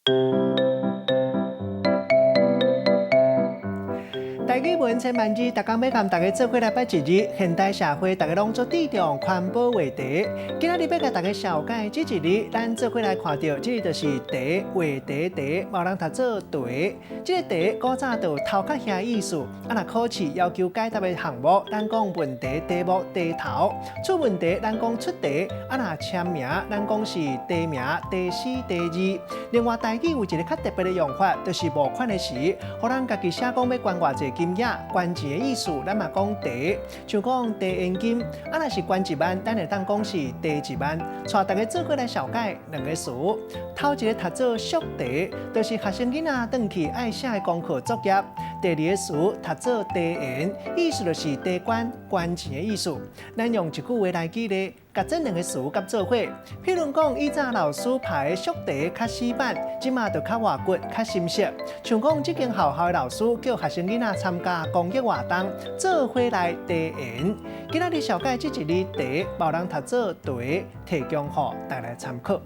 台语文千万字，大家要跟大家做伙来拜一日。现代社会，大家拢做注重环保话题。今仔日要甲大家小解这一日，咱做伙来看到，这个就是茶话题茶，某人读做茶。这个茶古早就头壳兄意思，若考试要求解答的项目，咱讲问题题目题头，出问题咱讲出题，若签名咱讲是题名、题诗、题字。另外，台语有一个较特别的用法，就是募款的时，互咱家己写讲要捐偌济金额，捐钱的意思，咱嘛讲茶，像讲茶现金，若是捐1万，咱会当讲是茶1万。带大家做伙来小解两个词。头一个读做速茶，就是学生囡仔转去爱写的功课作业；第二个词读做茶言，意思就是茶捐捐钱的意思。咱用一句话来举例。甲这两个词甲做伙，譬如讲，以前老师排的速茶较死板，即马就较活骨、较深色。像讲，这间学校的老师叫学生囡仔参加公益活动，做伙来茶言。今仔日小解这一日茶，某人读做茶，提供予大家参考。